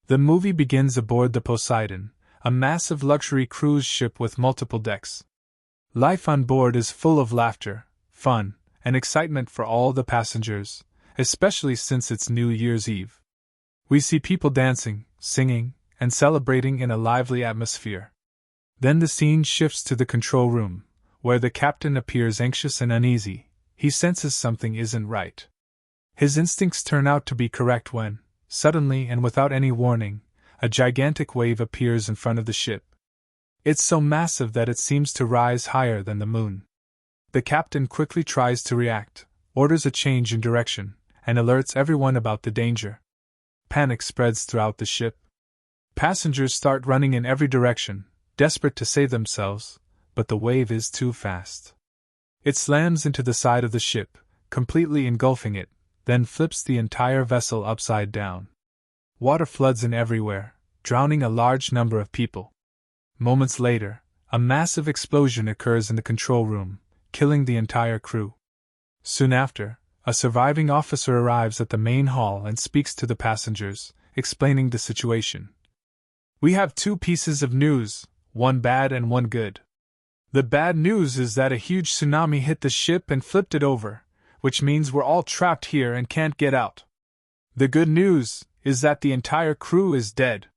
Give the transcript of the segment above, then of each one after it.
The movie begins aboard the Poseidon, a massive luxury cruise ship with multiple decks. Life on board is full of laughter, fun, and excitement for all the passengers, especially since it's New Year's Eve. We see people dancing, singing, and celebrating in a lively atmosphere. Then the scene shifts to the control room, where the captain appears anxious and uneasy. He senses something isn't right. His instincts turn out to be correct when, suddenly and without any warning, a gigantic wave appears in front of the ship. It's so massive that it seems to rise higher than the moon. The captain quickly tries to react, orders a change in direction, and alerts everyone about the danger. Panic spreads throughout the ship. Passengers start running in every direction, desperate to save themselves, but the wave is too fast. It slams into the side of the ship, completely engulfing it, then flips the entire vessel upside down. Water floods in everywhere, drowning a large number of people. Moments later, a massive explosion occurs in the control room, killing the entire crew. Soon after, a surviving officer arrives at the main hall and speaks to the passengers, explaining the situation. "We have two pieces of news, one bad and one good. The bad news is that a huge tsunami hit the ship and flipped it over, which means we're all trapped here and can't get out. The good news is that the entire crew is dead."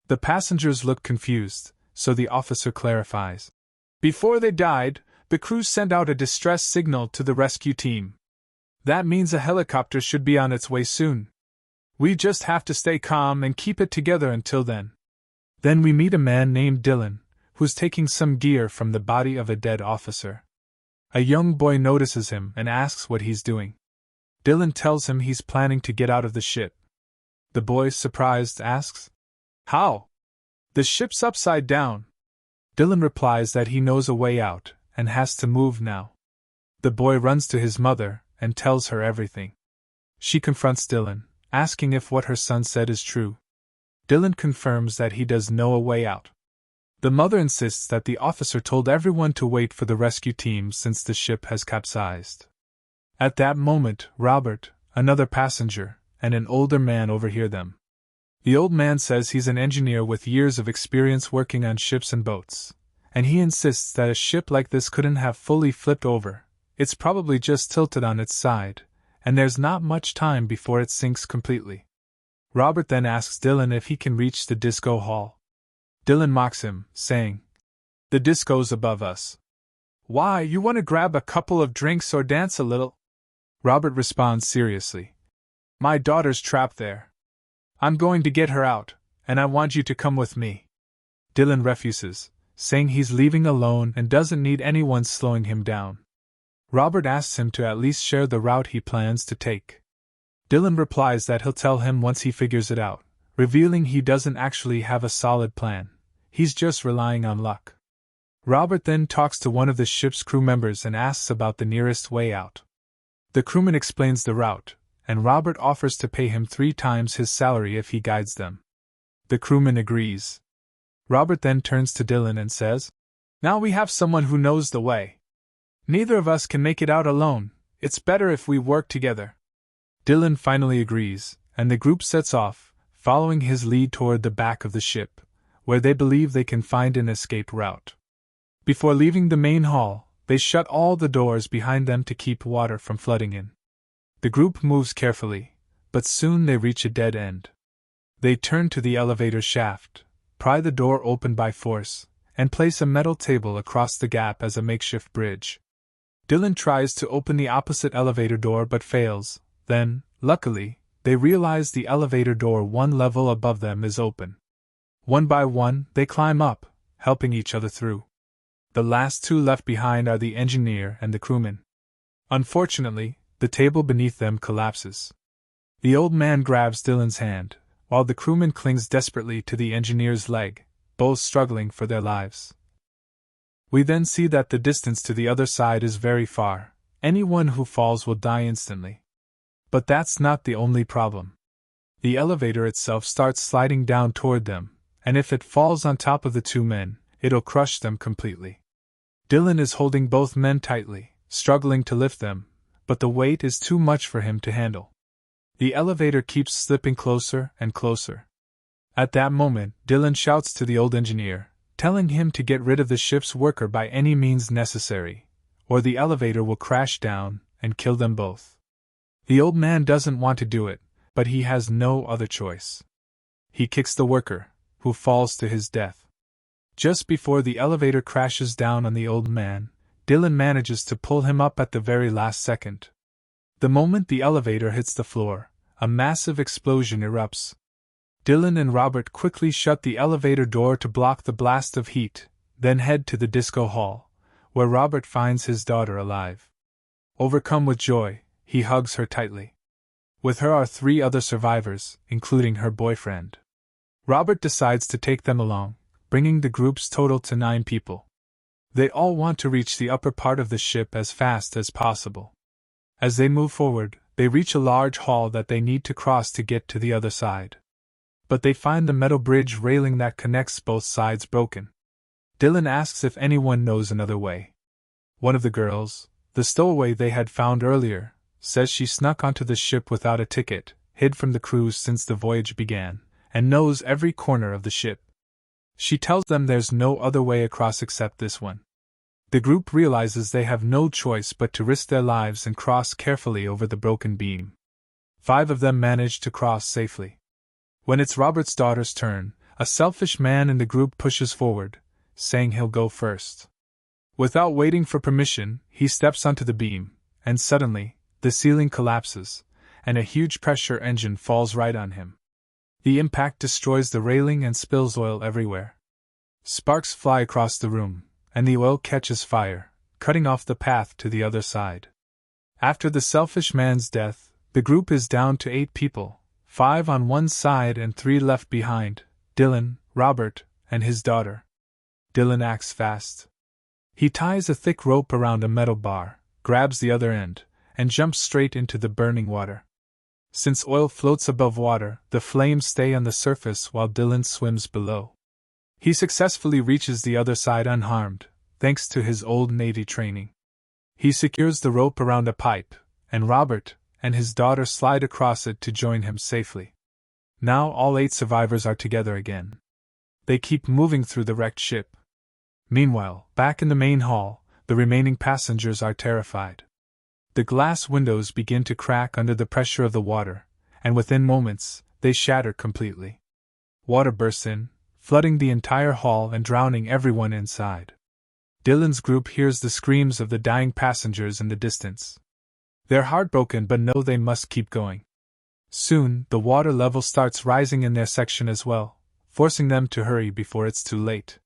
The passengers look confused, so the officer clarifies. "Before they died, the crew sent out a distress signal to the rescue team. That means a helicopter should be on its way soon. We just have to stay calm and keep it together until then." Then we meet a man named Dylan, who's taking some gear from the body of a dead officer. A young boy notices him and asks what he's doing. Dylan tells him he's planning to get out of the ship. The boy, surprised, asks, "How? The ship's upside down." Dylan replies that he knows a way out and has to move now. The boy runs to his mother and tells her everything. She confronts Dylan, asking if what her son said is true. Dylan confirms that he does know a way out. The mother insists that the officer told everyone to wait for the rescue team since the ship has capsized. At that moment, Robert, another passenger, and an older man overhear them. The old man says he's an engineer with years of experience working on ships and boats, and he insists that a ship like this couldn't have fully flipped over. It's probably just tilted on its side, and there's not much time before it sinks completely. Robert then asks Dylan if he can reach the disco hall. Dylan mocks him, saying, "The disco's above us. Why, you want to grab a couple of drinks or dance a little?" Robert responds seriously, "My daughter's trapped there. I'm going to get her out, and I want you to come with me." Dylan refuses, saying he's leaving alone and doesn't need anyone slowing him down. Robert asks him to at least share the route he plans to take. Dylan replies that he'll tell him once he figures it out, revealing he doesn't actually have a solid plan. He's just relying on luck. Robert then talks to one of the ship's crew members and asks about the nearest way out. The crewman explains the route, and Robert offers to pay him 3 times his salary if he guides them. The crewman agrees. Robert then turns to Dylan and says, "Now we have someone who knows the way. Neither of us can make it out alone. It's better if we work together." Dylan finally agrees, and the group sets off, following his lead toward the back of the ship, where they believe they can find an escape route. Before leaving the main hall, they shut all the doors behind them to keep water from flooding in. The group moves carefully, but soon they reach a dead end. They turn to the elevator shaft, pry the door open by force, and place a metal table across the gap as a makeshift bridge. Dylan tries to open the opposite elevator door but fails. Then, luckily, they realize the elevator door one level above them is open. One by one, they climb up, helping each other through. The last two left behind are the engineer and the crewman. Unfortunately, the table beneath them collapses. The old man grabs Dylan's hand, while the crewman clings desperately to the engineer's leg, both struggling for their lives. We then see that the distance to the other side is very far. Anyone who falls will die instantly. But that's not the only problem. The elevator itself starts sliding down toward them, and if it falls on top of the 2 men, it'll crush them completely. Dylan is holding both men tightly, struggling to lift them, but the weight is too much for him to handle. The elevator keeps slipping closer and closer. At that moment, Dylan shouts to the old engineer, telling him to get rid of the ship's worker by any means necessary, or the elevator will crash down and kill them both. The old man doesn't want to do it, but he has no other choice. He kicks the worker, who falls to his death. Just before the elevator crashes down on the old man, Dylan manages to pull him up at the very last second. The moment the elevator hits the floor, a massive explosion erupts. Dylan and Robert quickly shut the elevator door to block the blast of heat, then head to the disco hall, where Robert finds his daughter alive. Overcome with joy, he hugs her tightly. With her are 3 other survivors, including her boyfriend. Robert decides to take them along, bringing the group's total to 9 people. They all want to reach the upper part of the ship as fast as possible. As they move forward, they reach a large hall that they need to cross to get to the other side. But they find the metal bridge railing that connects both sides broken. Dylan asks if anyone knows another way. One of the girls, the stowaway they had found earlier, says she snuck onto the ship without a ticket, hid from the crew since the voyage began, and knows every corner of the ship. She tells them there's no other way across except this one. The group realizes they have no choice but to risk their lives and cross carefully over the broken beam. 5 of them manage to cross safely. When it's Robert's daughter's turn, a selfish man in the group pushes forward, saying he'll go first. Without waiting for permission, he steps onto the beam, and suddenly, the ceiling collapses, and a huge pressure engine falls right on him. The impact destroys the railing and spills oil everywhere. Sparks fly across the room, and the oil catches fire, cutting off the path to the other side. After the selfish man's death, the group is down to 8 people, 5 on one side and 3 left behind: Dylan, Robert, and his daughter. Dylan acts fast. He ties a thick rope around a metal bar, grabs the other end, and jumps straight into the burning water. Since oil floats above water, the flames stay on the surface while Dylan swims below. He successfully reaches the other side unharmed, thanks to his old Navy training. He secures the rope around a pipe, and Robert and his daughter slide across it to join him safely. Now all 8 survivors are together again. They keep moving through the wrecked ship. Meanwhile, back in the main hall, the remaining passengers are terrified. The glass windows begin to crack under the pressure of the water, and within moments, they shatter completely. Water bursts in, flooding the entire hall and drowning everyone inside. Dylan's group hears the screams of the dying passengers in the distance. They're heartbroken but know they must keep going. Soon, the water level starts rising in their section as well, forcing them to hurry before it's too late.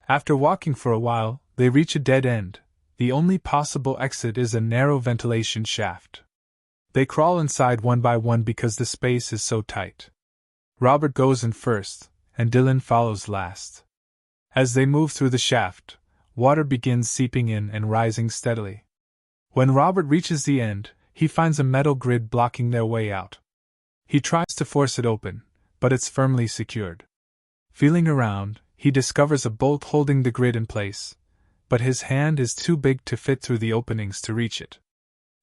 After walking for a while, they reach a dead end. The only possible exit is a narrow ventilation shaft. They crawl inside one by one because the space is so tight. Robert goes in first, and Dylan follows last. As they move through the shaft, water begins seeping in and rising steadily. When Robert reaches the end, he finds a metal grid blocking their way out. He tries to force it open, but it's firmly secured. Feeling around, he discovers a bolt holding the grid in place, but his hand is too big to fit through the openings to reach it.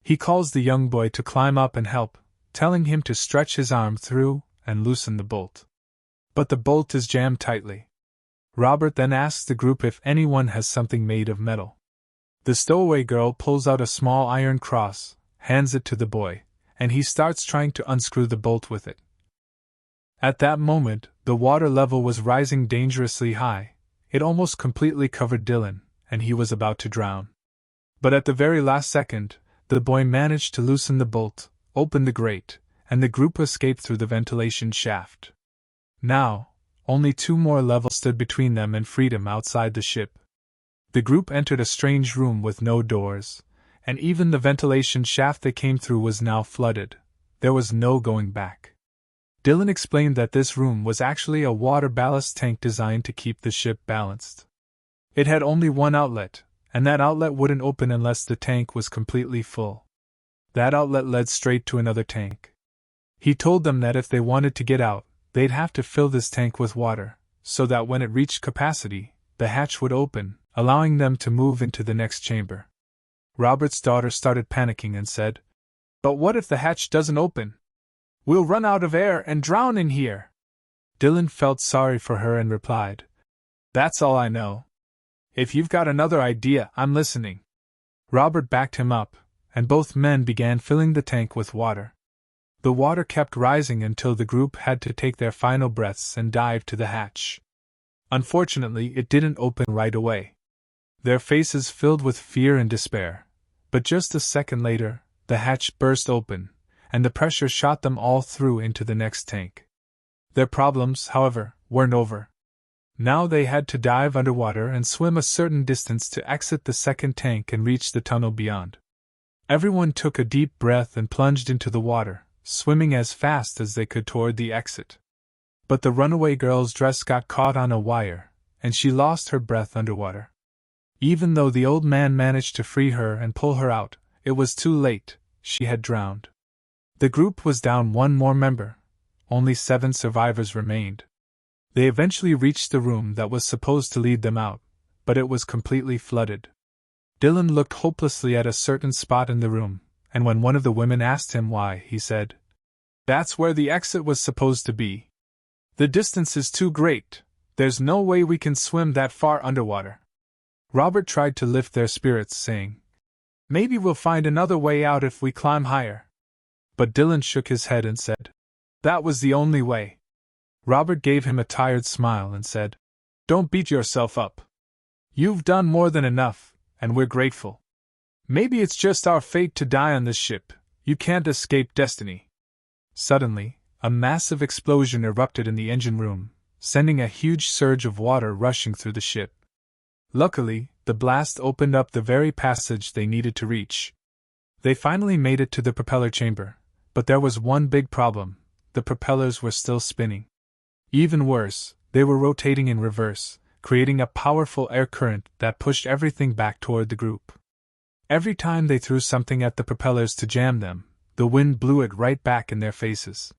He calls the young boy to climb up and help, telling him to stretch his arm through and loosen the bolt. But the bolt is jammed tightly. Robert then asks the group if anyone has something made of metal. The stowaway girl pulls out a small iron cross, hands it to the boy, and he starts trying to unscrew the bolt with it. At that moment, the water level was rising dangerously high. It almost completely covered Dylan, and he was about to drown. But at the very last second, the boy managed to loosen the bolt, open the grate, and the group escaped through the ventilation shaft. Now, only 2 more levels stood between them and freedom outside the ship. The group entered a strange room with no doors, and even the ventilation shaft they came through was now flooded. There was no going back. Dylan explained that this room was actually a water ballast tank designed to keep the ship balanced. It had only one outlet, and that outlet wouldn't open unless the tank was completely full. That outlet led straight to another tank. He told them that if they wanted to get out, they'd have to fill this tank with water, so that when it reached capacity, the hatch would open, allowing them to move into the next chamber. Robert's daughter started panicking and said, "But what if the hatch doesn't open? We'll run out of air and drown in here." Dylan felt sorry for her and replied, "That's all I know. If you've got another idea, I'm listening." Robert backed him up, and both men began filling the tank with water. The water kept rising until the group had to take their final breaths and dive to the hatch. Unfortunately, it didn't open right away. Their faces filled with fear and despair, but just a second later, the hatch burst open, and the pressure shot them all through into the next tank. Their problems, however, weren't over. Now they had to dive underwater and swim a certain distance to exit the second tank and reach the tunnel beyond. Everyone took a deep breath and plunged into the water, swimming as fast as they could toward the exit. But the runaway girl's dress got caught on a wire, and she lost her breath underwater. Even though the old man managed to free her and pull her out, it was too late. She had drowned. The group was down one more member. Only 7 survivors remained. They eventually reached the room that was supposed to lead them out, but it was completely flooded. Dylan looked hopelessly at a certain spot in the room, and when one of the women asked him why, he said, "That's where the exit was supposed to be. The distance is too great. There's no way we can swim that far underwater." Robert tried to lift their spirits, saying, "Maybe we'll find another way out if we climb higher." But Dylan shook his head and said, "That was the only way." Robert gave him a tired smile and said, "Don't beat yourself up. You've done more than enough, and we're grateful. Maybe it's just our fate to die on this ship. You can't escape destiny." Suddenly, a massive explosion erupted in the engine room, sending a huge surge of water rushing through the ship. Luckily, the blast opened up the very passage they needed to reach. They finally made it to the propeller chamber, but there was one big problem: the propellers were still spinning. Even worse, they were rotating in reverse, creating a powerful air current that pushed everything back toward the group. Every time they threw something at the propellers to jam them, the wind blew it right back in their faces.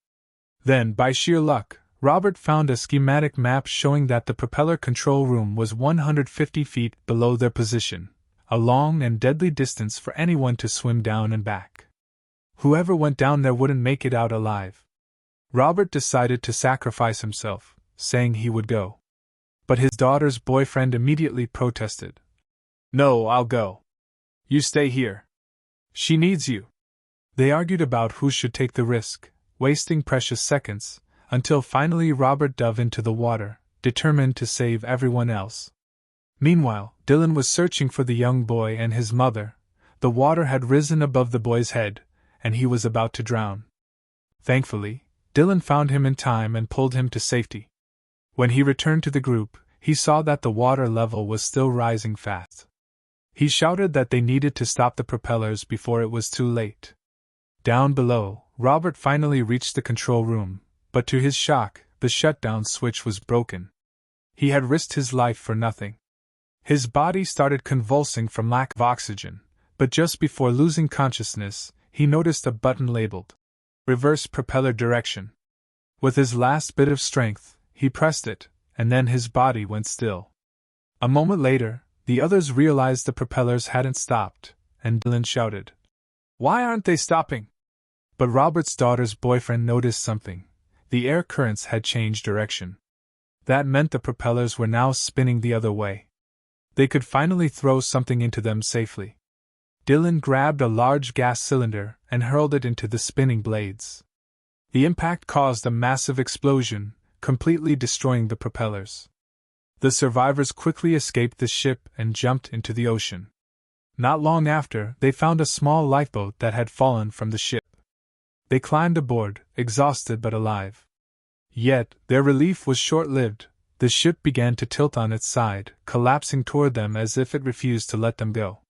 Then, by sheer luck, Robert found a schematic map showing that the propeller control room was 150 feet below their position, a long and deadly distance for anyone to swim down and back. Whoever went down there wouldn't make it out alive. Robert decided to sacrifice himself, saying he would go. But his daughter's boyfriend immediately protested. "No, I'll go. You stay here. She needs you." They argued about who should take the risk, wasting precious seconds, until finally Robert dove into the water, determined to save everyone else. Meanwhile, Dylan was searching for the young boy and his mother. The water had risen above the boy's head, and he was about to drown. Thankfully, Dylan found him in time and pulled him to safety. When he returned to the group, he saw that the water level was still rising fast. He shouted that they needed to stop the propellers before it was too late. Down below, Robert finally reached the control room, but to his shock, the shutdown switch was broken. He had risked his life for nothing. His body started convulsing from lack of oxygen, but just before losing consciousness, he noticed a button labeled "Reverse Propeller Direction." With his last bit of strength, he pressed it, and then his body went still. A moment later, the others realized the propellers hadn't stopped, and Dylan shouted, "Why aren't they stopping?" But Robert's daughter's boyfriend noticed something. The air currents had changed direction. That meant the propellers were now spinning the other way. They could finally throw something into them safely. Dylan grabbed a large gas cylinder and hurled it into the spinning blades. The impact caused a massive explosion, completely destroying the propellers. The survivors quickly escaped the ship and jumped into the ocean. Not long after, they found a small lifeboat that had fallen from the ship. They climbed aboard, exhausted but alive. Yet, their relief was short-lived. The ship began to tilt on its side, collapsing toward them as if it refused to let them go.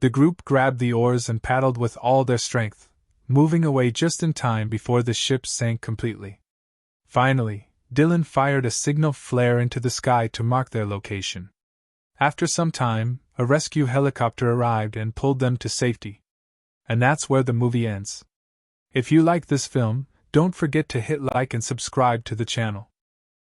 The group grabbed the oars and paddled with all their strength, moving away just in time before the ship sank completely. Finally, Dylan fired a signal flare into the sky to mark their location. After some time, a rescue helicopter arrived and pulled them to safety. And that's where the movie ends. If you like this film, don't forget to hit like and subscribe to the channel.